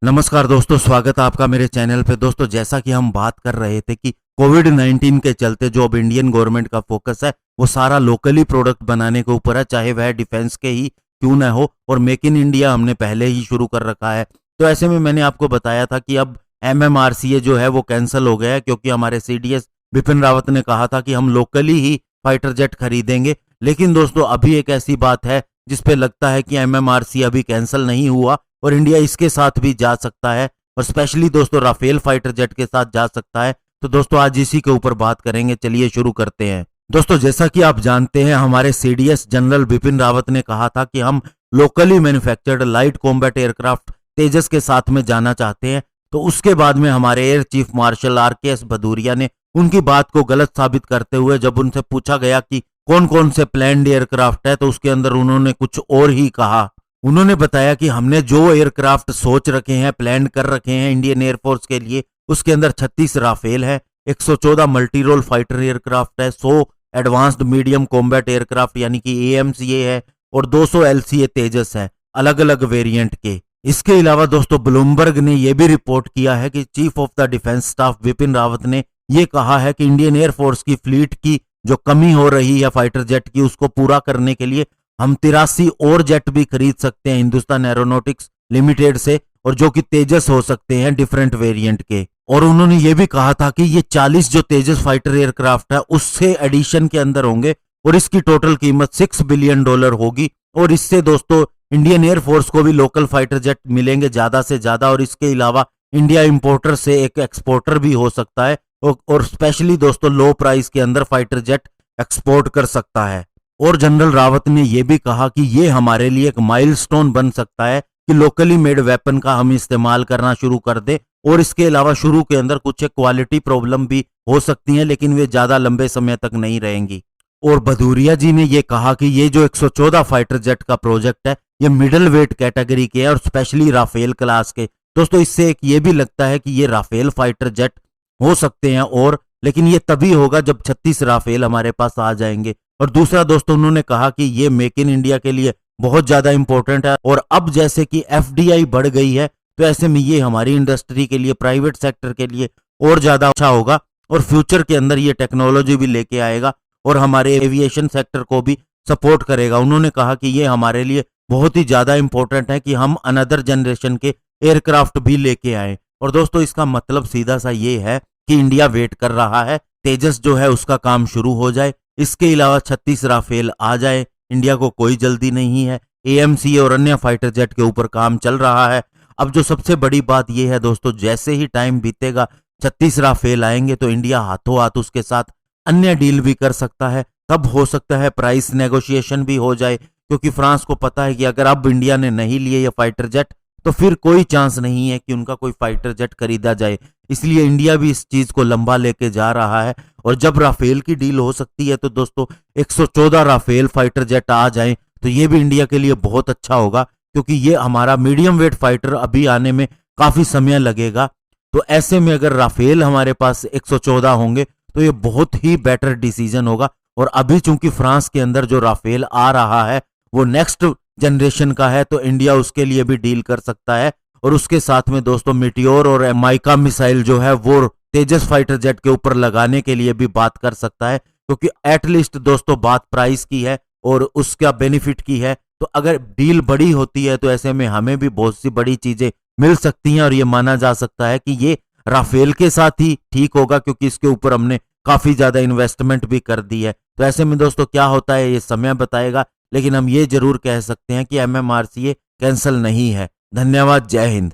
नमस्कार दोस्तों, स्वागत है आपका मेरे चैनल पे। दोस्तों, जैसा कि हम बात कर रहे थे कि कोविड-19 के चलते जो अब इंडियन गवर्नमेंट का फोकस है वो सारा लोकली प्रोडक्ट बनाने के ऊपर है, चाहे वह डिफेंस के ही क्यों ना हो। और मेक इन इंडिया हमने पहले ही शुरू कर रखा है। तो ऐसे में मैंने आपको बताया था कि अब MMRCA जो है वो कैंसिल हो गया है, क्योंकि हमारे CDS बिपिन रावत ने कहा था कि हम लोकली ही फाइटर जेट खरीदेंगे। लेकिन दोस्तों, अभी एक ऐसी बात है जिसपे लगता है कि MMRCA अभी कैंसिल नहीं हुआ और इंडिया इसके साथ भी जा सकता है, और स्पेशली दोस्तों राफेल फाइटर जेट के साथ जा सकता है। तो दोस्तों, आज इसी के ऊपर बात करेंगे। चलिए शुरू करते हैं। दोस्तों, जैसा कि आप जानते हैं, हमारे CDS जनरल बिपिन रावत ने कहा था कि हम locally manufactured light combat aircraft Tejas के साथ में जाना चाहते हैं। तो उसके बाद में हमारे air chief marshal RKS Bhadauria ने उनकी बात को गलत साबित करते हुए, जब उनसे पूछा गया कि कौन कौन से प्लैन्ड एयरक्राफ्ट है, तो उसके अंदर उन्होंने कुछ और ही कहा। उन्होंने बताया कि हमने जो एयरक्राफ्ट सोच रखे हैं, प्लान कर रखे हैं इंडियन एयरफोर्स के लिए, उसके अंदर 36 राफेल है, 114 मल्टी रोल फाइटर एयरक्राफ्ट है, 100 एडवांस्ड मीडियम कॉम्बैट एयरक्राफ्ट यानी कि AMCA है, और 200 LCA तेजस है, अलग अलग वेरिएंट के। इसके अलावा दोस्तों, ब्लूमबर्ग ने यह भी रिपोर्ट किया है कि chief of the defence staff Bipin Rawat ने यह कहा है कि इंडियन एयरफोर्स की फ्लीट की जो कमी हो रही है फाइटर जेट की, उसको पूरा करने के लिए हम 83 और जेट भी खरीद सकते हैं हिंदुस्तान एरोनॉटिक्स लिमिटेड से, और जो कि तेजस हो सकते हैं डिफरेंट वेरिएंट के। और उन्होंने ये भी कहा था कि ये 40 जो तेजस फाइटर एयरक्राफ्ट है उससे एडिशन के अंदर होंगे, और इसकी टोटल कीमत $6 बिलियन होगी। और इससे दोस्तों इंडियन एयरफोर्स को भी लोकल फाइटर जेट मिलेंगे ज्यादा से ज्यादा, और इसके अलावा इंडिया इंपोर्टर से एक एक्सपोर्टर भी हो सकता है, और स्पेशली दोस्तों लो प्राइस के अंदर फाइटर जेट एक्सपोर्ट कर सकता है। और जनरल रावत ने यह भी कहा कि यह हमारे लिए एक माइलस्टोन बन सकता है कि लोकली मेड वेपन का हम इस्तेमाल करना शुरू कर दें। और इसके अलावा शुरू के अंदर कुछ क्वालिटी प्रॉब्लम भी हो सकती हैं, लेकिन वे ज्यादा लंबे समय तक नहीं रहेंगी। और भदौरिया जी ने यह कहा कि ये जो 114 फाइटर जेट का प्रोजेक्ट है, ये मिडिल वेट कैटेगरी के है, और स्पेशली राफेल क्लास के। दोस्तों, इससे एक ये भी लगता है कि ये राफेल फाइटर जेट हो सकते हैं, और लेकिन ये तभी होगा जब 36 राफेल हमारे पास आ जाएंगे। और दूसरा दोस्तों, उन्होंने कहा कि ये मेक इन इंडिया के लिए बहुत ज्यादा इंपॉर्टेंट है, और अब जैसे कि FDI बढ़ गई है, तो ऐसे में ये हमारी इंडस्ट्री के लिए, प्राइवेट सेक्टर के लिए और ज्यादा अच्छा होगा, और फ्यूचर के अंदर ये टेक्नोलॉजी भी लेके आएगा और हमारे एविएशन सेक्टर को भी सपोर्ट करेगा। उन्होंने कहा कि ये हमारे लिए बहुत ही ज्यादा इंपॉर्टेंट है कि हम अनदर जनरेशन के एयरक्राफ्ट भी लेके आए। और दोस्तों, इसका मतलब सीधा सा ये है कि इंडिया वेट कर रहा है, तेजस जो है उसका काम शुरू हो जाए, इसके अलावा 36 राफेल आ जाए। इंडिया को कोई जल्दी नहीं है, AMCA और अन्य फाइटर जेट के ऊपर काम चल रहा है। अब जो सबसे बड़ी बात यह है दोस्तों, जैसे ही टाइम बीतेगा 36 राफेल आएंगे तो इंडिया हाथों हाथ उसके साथ अन्य डील भी कर सकता है। तब हो सकता है प्राइस नेगोशिएशन भी हो जाए, क्योंकि फ्रांस को पता है कि अगर अब इंडिया ने नहीं लिए ये फाइटर जेट, तो फिर कोई चांस नहीं है कि उनका कोई फाइटर जेट खरीदा जाए। इसलिए इंडिया भी इस चीज को लंबा लेके जा रहा है, और जब राफेल की डील हो सकती है तो दोस्तों 114 राफेल फाइटर जेट आ जाएं तो ये भी इंडिया के लिए बहुत अच्छा होगा, क्योंकि ये हमारा मीडियम वेट फाइटर अभी आने में काफी समय लगेगा। तो ऐसे में अगर राफेल हमारे पास 114 होंगे तो ये बहुत ही बेटर डिसीजन होगा। और अभी चूंकि फ्रांस के अंदर जो राफेल आ रहा है वो नेक्स्ट जनरेशन का है, तो इंडिया उसके लिए भी डील कर सकता है। और उसके साथ में दोस्तों मिटियोर और माइका मिसाइल जो है वो तेजस फाइटर जेट के ऊपर लगाने के लिए भी बात कर सकता है, क्योंकि एटलीस्ट दोस्तों बात प्राइस की है और उसका बेनिफिट की है। तो अगर डील बड़ी होती है तो ऐसे में हमें भी बहुत सी बड़ी चीजें मिल सकती हैं, और ये माना जा सकता है कि ये राफेल के साथ ही ठीक होगा, क्योंकि इसके ऊपर हमने काफी ज्यादा इन्वेस्टमेंट भी कर दी है। तो ऐसे में दोस्तों क्या होता है ये समय बताएगा, लेकिन हम ये जरूर कह सकते हैं कि MMRCA कैंसिल नहीं है। धन्यवाद, जय हिंद।